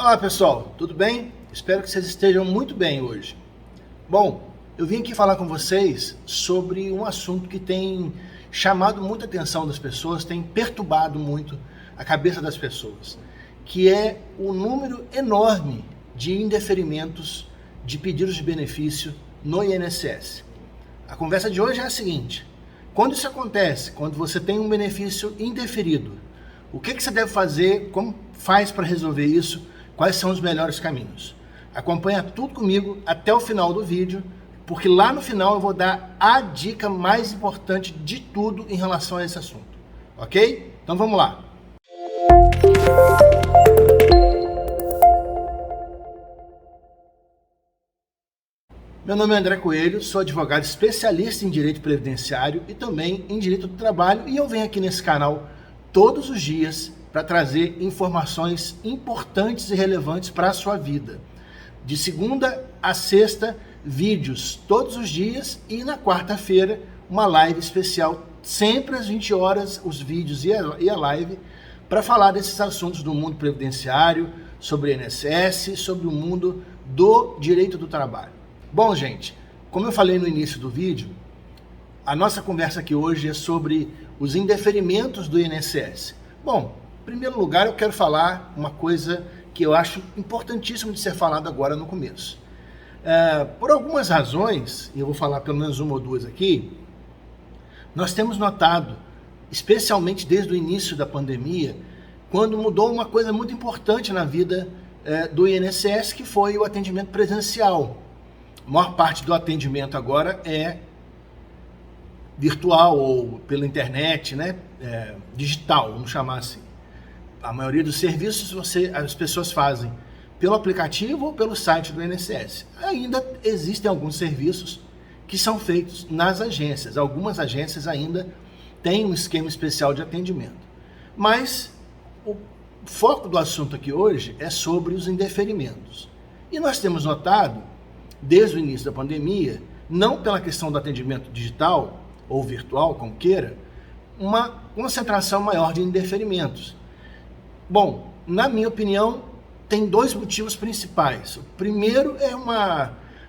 Olá pessoal, tudo bem? Espero que vocês estejam muito bem hoje. Bom, eu vim aqui falar com vocês sobre um assunto que tem chamado muita atenção das pessoas, tem perturbado muito a cabeça das pessoas, que é o número enorme de indeferimentos de pedidos de benefício no INSS. A conversa de hoje é a seguinte: quando isso acontece, quando você tem um benefício indeferido, o que você deve fazer, como faz para resolver isso, quais são os melhores caminhos? Acompanha tudo comigo até o final do vídeo, porque lá no final eu vou dar a dica mais importante de tudo em relação a esse assunto, ok? Então vamos lá. Meu nome é André Coelho, sou advogado especialista em direito previdenciário e também em direito do trabalho, e eu venho aqui nesse canal todos os dias para trazer informações importantes e relevantes para a sua vida. De segunda a sexta, vídeos todos os dias, e na quarta-feira uma live especial, sempre às 20 horas, os vídeos e a live, para falar desses assuntos do mundo previdenciário, sobre INSS, sobre o mundo do direito do trabalho. Bom, gente, como eu falei no início do vídeo, a nossa conversa aqui hoje é sobre os indeferimentos do INSS. Bom, em primeiro lugar, eu quero falar uma coisa que eu acho importantíssimo de ser falado agora no começo. Por algumas razões, e eu vou falar pelo menos uma ou duas aqui, nós temos notado, especialmente desde o início da pandemia, quando mudou uma coisa muito importante na vida do INSS, que foi o atendimento presencial. A maior parte do atendimento agora é virtual ou pela internet, né? Digital, vamos chamar assim. A maioria dos serviços as pessoas fazem pelo aplicativo ou pelo site do INSS. Ainda existem alguns serviços que são feitos nas agências. Algumas agências ainda têm um esquema especial de atendimento. Mas o foco do assunto aqui hoje é sobre os indeferimentos. E nós temos notado, desde o início da pandemia, não pela questão do atendimento digital ou virtual, como queira, uma concentração maior de indeferimentos. Bom, na minha opinião, tem dois motivos principais. O primeiro é um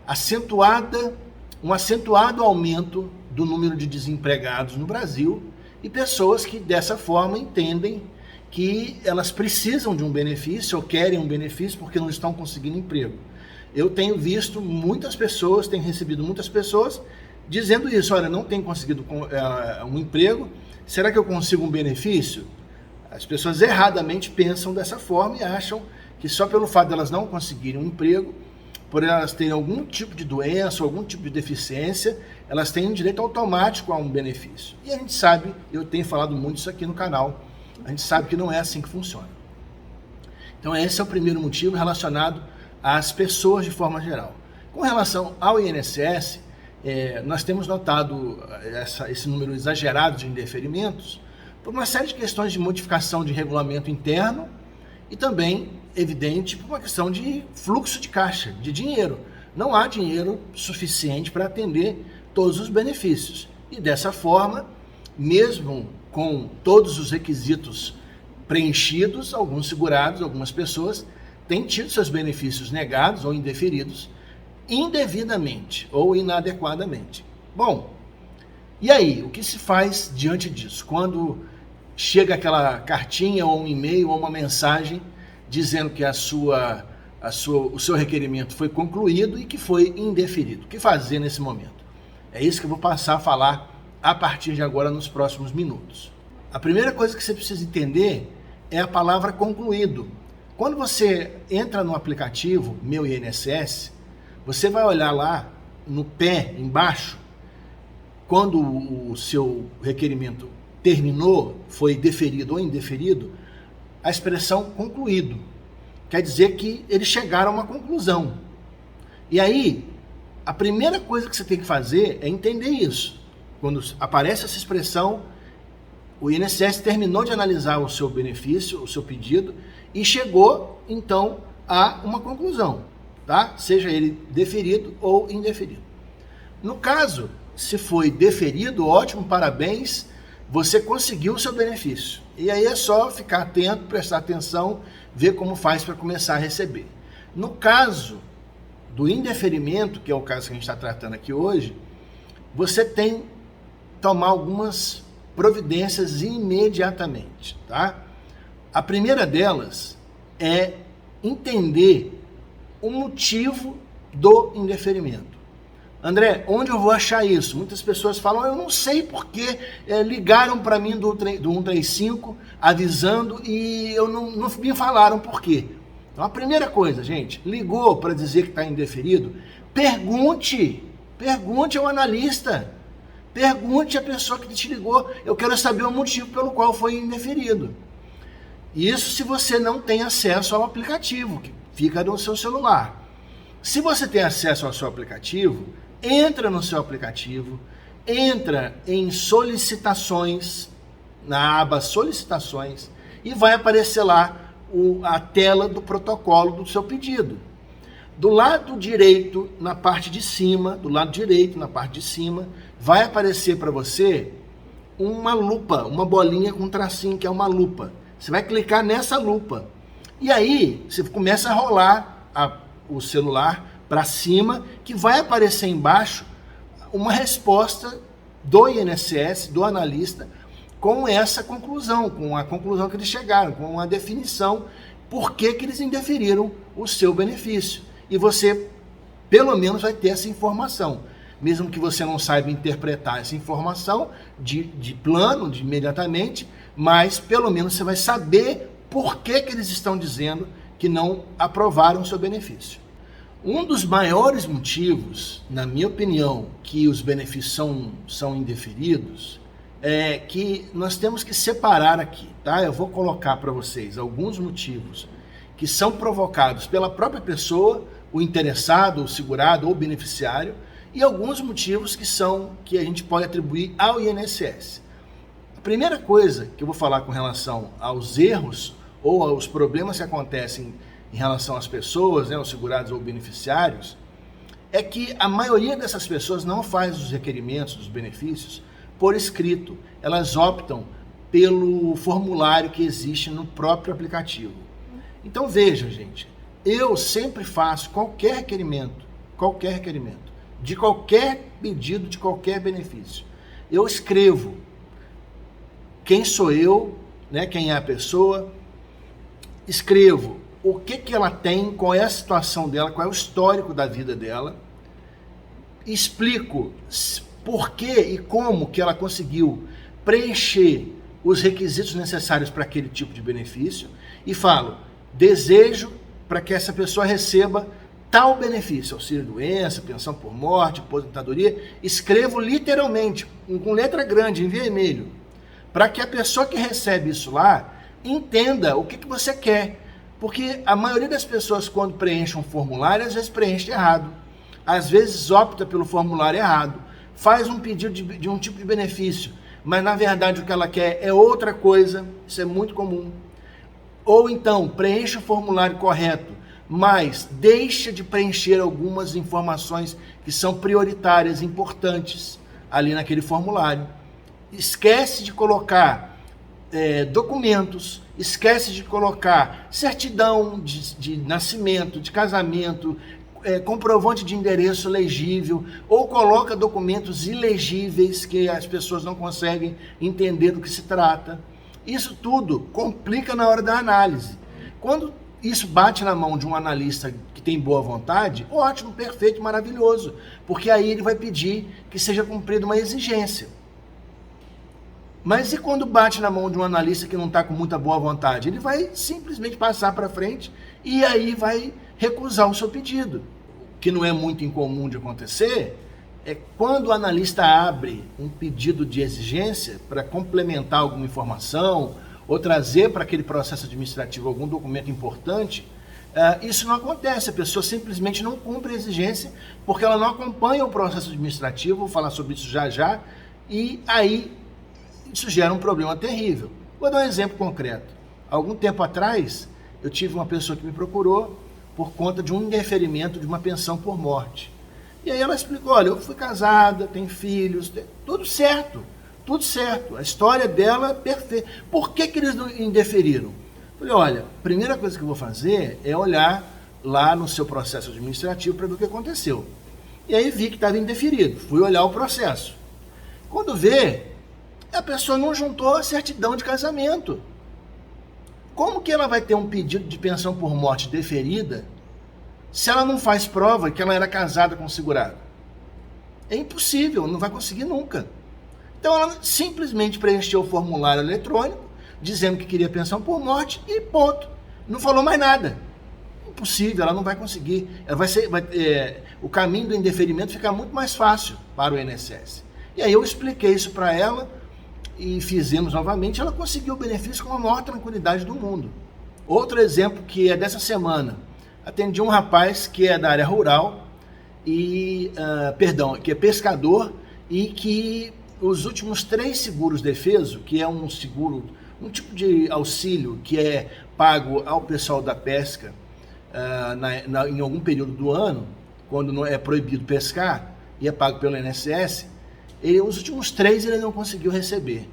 acentuado aumento do número de desempregados no Brasil e pessoas que dessa forma entendem que elas precisam de um benefício ou querem um benefício porque não estão conseguindo emprego. Eu tenho visto muitas pessoas, tenho recebido muitas pessoas dizendo isso: olha, não tenho conseguido um emprego, será que eu consigo um benefício? As pessoas erradamente pensam dessa forma e acham que só pelo fato de elas não conseguirem um emprego, por elas terem algum tipo de doença, algum tipo de deficiência, elas têm um direito automático a um benefício. E a gente sabe, eu tenho falado muito isso aqui no canal, a gente sabe que não é assim que funciona. Então esse é o primeiro motivo relacionado às pessoas de forma geral. Com relação ao INSS, nós temos notado esse número exagerado de indeferimentos por uma série de questões de modificação de regulamento interno e também, evidente, por uma questão de fluxo de caixa, de dinheiro. Não há dinheiro suficiente para atender todos os benefícios. E dessa forma, mesmo com todos os requisitos preenchidos, alguns segurados, algumas pessoas têm tido seus benefícios negados ou indeferidos indevidamente ou inadequadamente. Bom, e aí, o que se faz diante disso? Quando chega aquela cartinha ou um e-mail ou uma mensagem dizendo que o seu requerimento foi concluído e que foi indeferido. O que fazer nesse momento? É isso que eu vou passar a falar a partir de agora nos próximos minutos. A primeira coisa que você precisa entender é a palavra concluído. Quando você entra no aplicativo Meu INSS, você vai olhar lá no pé, embaixo, quando o seu requerimento terminou, foi deferido ou indeferido, a expressão concluído. Quer dizer que eles chegaram a uma conclusão. E aí, a primeira coisa que você tem que fazer é entender isso. Quando aparece essa expressão, o INSS terminou de analisar o seu benefício, o seu pedido, e chegou, então, a uma conclusão, tá? Seja ele deferido ou indeferido. No caso, se foi deferido, ótimo, parabéns, você conseguiu o seu benefício. E aí é só ficar atento, prestar atenção, ver como faz para começar a receber. No caso do indeferimento, que é o caso que a gente está tratando aqui hoje, você tem que tomar algumas providências imediatamente, tá? A primeira delas é entender o motivo do indeferimento. André, onde eu vou achar isso? Muitas pessoas falam, eu não sei porque ligaram para mim do 135 avisando e não me falaram por quê. Então a primeira coisa, gente, ligou para dizer que está indeferido, pergunte ao analista, pergunte à pessoa que te ligou, eu quero saber o motivo pelo qual foi indeferido. Isso se você não tem acesso ao aplicativo, que fica no seu celular. Se você tem acesso ao seu aplicativo, entra no seu aplicativo, entra em solicitações, na aba solicitações, e vai aparecer lá a tela do protocolo do seu pedido. Do lado direito, na parte de cima, vai aparecer para você uma lupa, uma bolinha com um tracinho que é uma lupa. Você vai clicar nessa lupa. E aí, você começa a rolar o celular para cima, que vai aparecer embaixo uma resposta do INSS, do analista, com essa conclusão, com a conclusão que eles chegaram, com a definição por que eles indeferiram o seu benefício. E você, pelo menos, vai ter essa informação. Mesmo que você não saiba interpretar essa informação de plano, de imediatamente, mas pelo menos você vai saber por que eles estão dizendo que não aprovaram o seu benefício. Um dos maiores motivos, na minha opinião, que os benefícios são indeferidos, é que nós temos que separar aqui, tá? Eu vou colocar para vocês alguns motivos que são provocados pela própria pessoa, o interessado, o segurado ou o beneficiário, e alguns motivos que a gente pode atribuir ao INSS. A primeira coisa que eu vou falar com relação aos erros ou aos problemas que acontecem em relação às pessoas, né, os segurados ou beneficiários, é que a maioria dessas pessoas não faz os requerimentos dos benefícios por escrito. Elas optam pelo formulário que existe no próprio aplicativo. Então veja, gente, eu sempre faço qualquer requerimento, de qualquer pedido, de qualquer benefício. Eu escrevo quem sou eu, né, quem é a pessoa, escrevo o que ela tem, qual é a situação dela, qual é o histórico da vida dela, explico por que e como que ela conseguiu preencher os requisitos necessários para aquele tipo de benefício e falo, desejo para que essa pessoa receba tal benefício, auxílio-doença, pensão por morte, aposentadoria, escrevo literalmente, com letra grande, em vermelho, para que a pessoa que recebe isso lá entenda o que você quer. Porque a maioria das pessoas, quando preenche um formulário, às vezes preenche errado. Às vezes opta pelo formulário errado. Faz um pedido de um tipo de benefício, mas na verdade o que ela quer é outra coisa. Isso é muito comum. Ou então, preenche o formulário correto, mas deixa de preencher algumas informações que são prioritárias, importantes, ali naquele formulário. Esquece de colocar documentos, esquece de colocar certidão de nascimento, de casamento, comprovante de endereço legível, ou coloca documentos ilegíveis que as pessoas não conseguem entender do que se trata. Isso tudo complica na hora da análise. Quando isso bate na mão de um analista que tem boa vontade, ótimo, perfeito, maravilhoso, porque aí ele vai pedir que seja cumprida uma exigência. Mas e quando bate na mão de um analista que não está com muita boa vontade? Ele vai simplesmente passar para frente e aí vai recusar o seu pedido. O que não é muito incomum de acontecer é quando o analista abre um pedido de exigência para complementar alguma informação ou trazer para aquele processo administrativo algum documento importante, isso não acontece. A pessoa simplesmente não cumpre a exigência porque ela não acompanha o processo administrativo, vou falar sobre isso já já, e aí isso gera um problema terrível. Vou dar um exemplo concreto. Algum tempo atrás, eu tive uma pessoa que me procurou por conta de um indeferimento de uma pensão por morte. E aí ela explicou, olha, eu fui casada, tenho filhos, tudo certo. tudo certo, a história dela é perfeita. Por que eles não indeferiram? Falei, olha, a primeira coisa que eu vou fazer é olhar lá no seu processo administrativo para ver o que aconteceu. E aí vi que estava indeferido, fui olhar o processo. Quando vê, a pessoa não juntou a certidão de casamento. Como que ela vai ter um pedido de pensão por morte deferida se ela não faz prova que ela era casada com o segurado? É impossível, não vai conseguir nunca. Então ela simplesmente preencheu o formulário eletrônico, dizendo que queria pensão por morte e ponto. Não falou mais nada. Impossível, ela não vai conseguir. O caminho do indeferimento fica muito mais fácil para o INSS. E aí eu expliquei isso para ela e fizemos novamente, ela conseguiu o benefício com a maior tranquilidade do mundo. Outro exemplo que é dessa semana, atendi um rapaz que é da área rural, que é pescador e que os últimos 3 seguros defeso, que é um seguro, um tipo de auxílio que é pago ao pessoal da pesca em algum período do ano, quando não é proibido pescar, e é pago pelo INSS, os últimos 3 ele não conseguiu receber.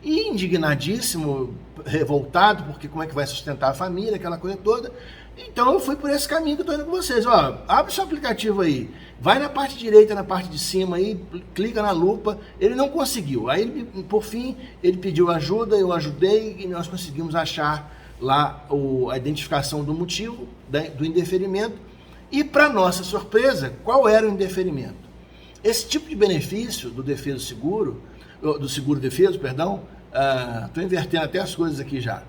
E indignadíssimo, revoltado, porque como é que vai sustentar a família, aquela coisa toda. Então eu fui por esse caminho que eu estou indo com vocês. Ó, abre o seu aplicativo aí, vai na parte direita, na parte de cima aí, clica na lupa. Ele não conseguiu. Aí, por fim, ele pediu ajuda, eu ajudei e nós conseguimos achar lá a identificação do motivo do indeferimento. E para nossa surpresa, qual era o indeferimento? Esse tipo de benefício do seguro defeso, estou invertendo até as coisas aqui já.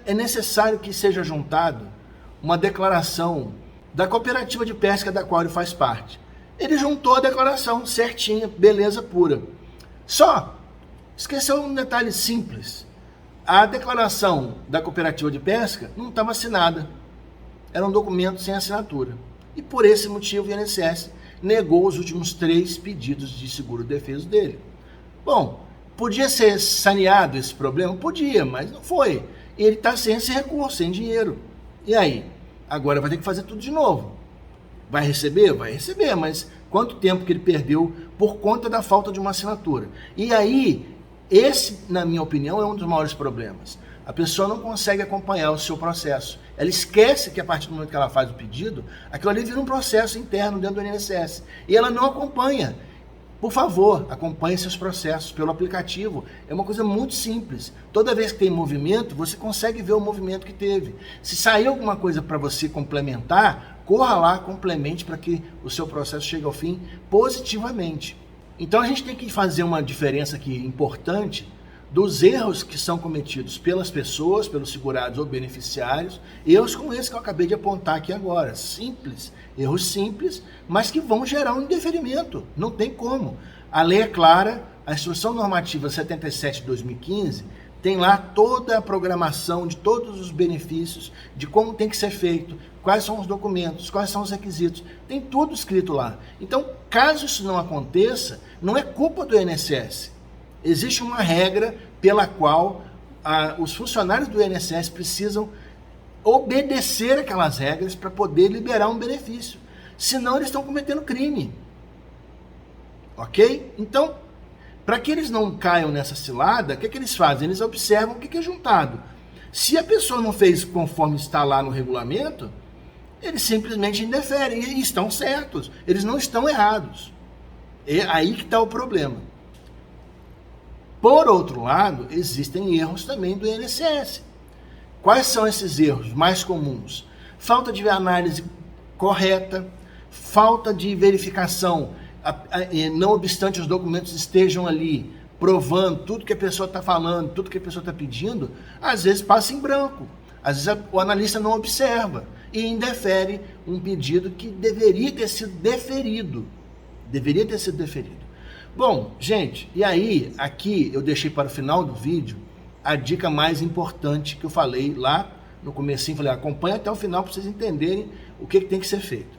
É necessário que seja juntado uma declaração da cooperativa de pesca da qual ele faz parte. Ele juntou a declaração certinha, beleza pura. Só esqueceu um detalhe simples. A declaração da cooperativa de pesca não estava assinada. Era um documento sem assinatura. E por esse motivo o INSS negou os últimos 3 pedidos de seguro-defeso dele. Bom, podia ser saneado esse problema? Podia, mas não foi. Ele está sem esse recurso, sem dinheiro. E aí? Agora vai ter que fazer tudo de novo. Vai receber? Vai receber, mas quanto tempo que ele perdeu por conta da falta de uma assinatura? E aí, esse, na minha opinião, é um dos maiores problemas. A pessoa não consegue acompanhar o seu processo. Ela esquece que a partir do momento que ela faz o pedido, aquilo ali vira um processo interno dentro do INSS. E ela não acompanha. Por favor, acompanhe seus processos pelo aplicativo. É uma coisa muito simples. Toda vez que tem movimento, você consegue ver o movimento que teve. Se sair alguma coisa para você complementar, corra lá, complemente para que o seu processo chegue ao fim positivamente. Então a gente tem que fazer uma diferença aqui importante dos erros que são cometidos pelas pessoas, pelos segurados ou beneficiários, erros como esse que eu acabei de apontar aqui agora, simples, erros simples, mas que vão gerar um indeferimento, não tem como. A lei é clara, a Instrução Normativa 77 de 2015 tem lá toda a programação de todos os benefícios, de como tem que ser feito, quais são os documentos, quais são os requisitos, tem tudo escrito lá. Então, caso isso não aconteça, não é culpa do INSS. Existe uma regra pela qual os funcionários do INSS precisam obedecer aquelas regras para poder liberar um benefício. Senão eles estão cometendo crime. Ok? Então, para que eles não caiam nessa cilada, o que eles fazem? Eles observam o que é juntado. Se a pessoa não fez conforme está lá no regulamento, eles simplesmente indeferem e estão certos. Eles não estão errados. É aí que está o problema. Por outro lado, existem erros também do INSS. Quais são esses erros mais comuns? Falta de análise correta, falta de verificação, não obstante os documentos estejam ali provando tudo que a pessoa está falando, tudo que a pessoa está pedindo, às vezes passa em branco. Às vezes o analista não observa e indefere um pedido que deveria ter sido deferido. Deveria ter sido deferido. Bom, gente, e aí, aqui eu deixei para o final do vídeo a dica mais importante que eu falei lá no comecinho, falei, acompanha até o final para vocês entenderem o que tem que ser feito.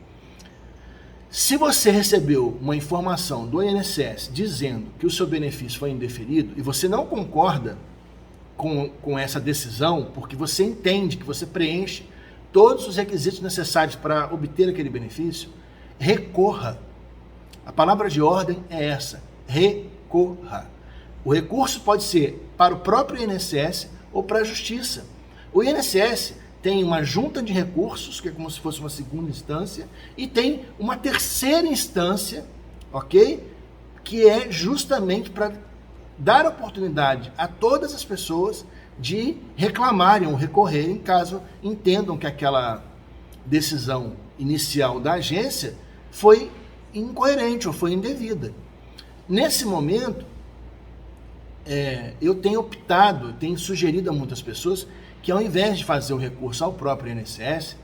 Se você recebeu uma informação do INSS dizendo que o seu benefício foi indeferido e você não concorda com essa decisão, porque você entende que você preenche todos os requisitos necessários para obter aquele benefício, recorra. A palavra de ordem é essa, recorra. O recurso pode ser para o próprio INSS ou para a Justiça. O INSS tem uma junta de recursos, que é como se fosse uma segunda instância, e tem uma terceira instância, ok? Que é justamente para dar oportunidade a todas as pessoas de reclamarem ou recorrerem caso entendam que aquela decisão inicial da agência foi incoerente ou foi indevida. Nesse momento, eu tenho optado, tenho sugerido a muitas pessoas que ao invés de fazer o recurso ao próprio INSS,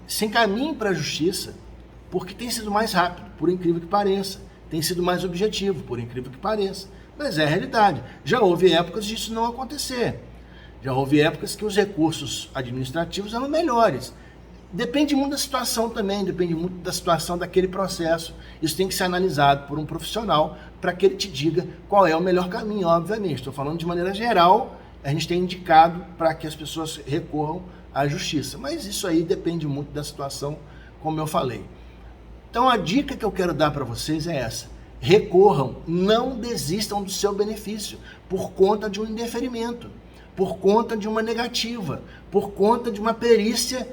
se encaminhem para a Justiça, porque tem sido mais rápido, por incrível que pareça, tem sido mais objetivo, por incrível que pareça, mas é a realidade. Já houve épocas disso não acontecer, já houve épocas que os recursos administrativos eram melhores. Depende muito da situação também, depende muito da situação daquele processo. Isso tem que ser analisado por um profissional para que ele te diga qual é o melhor caminho, obviamente. Estou falando de maneira geral, a gente tem indicado para que as pessoas recorram à justiça. Mas isso aí depende muito da situação, como eu falei. Então a dica que eu quero dar para vocês é essa. Recorram, não desistam do seu benefício por conta de um indeferimento, por conta de uma negativa, por conta de uma perícia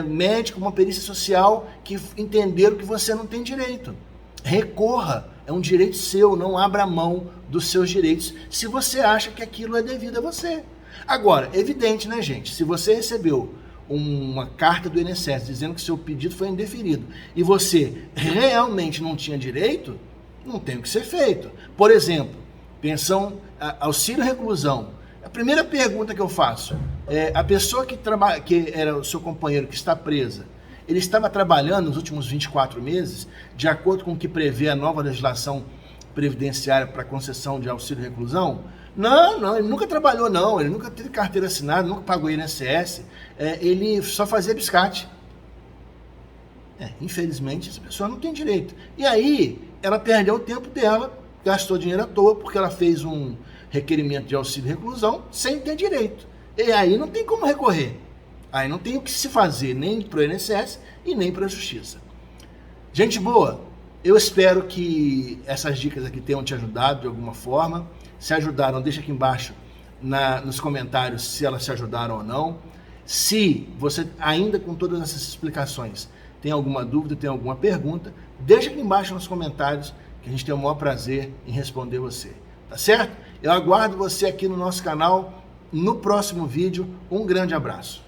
médica, uma perícia social que entenderam que você não tem direito. Recorra, é um direito seu, não abra mão dos seus direitos se você acha que aquilo é devido a você. Agora, evidente, né, gente? Se você recebeu uma carta do INSS dizendo que seu pedido foi indeferido e você realmente não tinha direito, não tem o que ser feito. Por exemplo, pensão, auxílio reclusão. A primeira pergunta que eu faço é: a pessoa que era o seu companheiro que está presa, ele estava trabalhando nos últimos 24 meses, de acordo com o que prevê a nova legislação previdenciária para concessão de auxílio reclusão? Não, ele nunca trabalhou não, ele nunca teve carteira assinada, nunca pagou INSS, ele só fazia biscate. Infelizmente, essa pessoa não tem direito. E aí, ela perdeu o tempo dela, gastou dinheiro à toa, porque ela fez um requerimento de auxílio reclusão sem ter direito. E aí não tem como recorrer. Aí não tem o que se fazer, nem para o INSS e nem para a Justiça. Gente boa, eu espero que essas dicas aqui tenham te ajudado de alguma forma. Se ajudaram, deixa aqui embaixo nos comentários se elas te ajudaram ou não. Se você, ainda com todas essas explicações, tem alguma dúvida, tem alguma pergunta, deixa aqui embaixo nos comentários que a gente tem o maior prazer em responder você. Tá certo? Eu aguardo você aqui no nosso canal no próximo vídeo. Um grande abraço.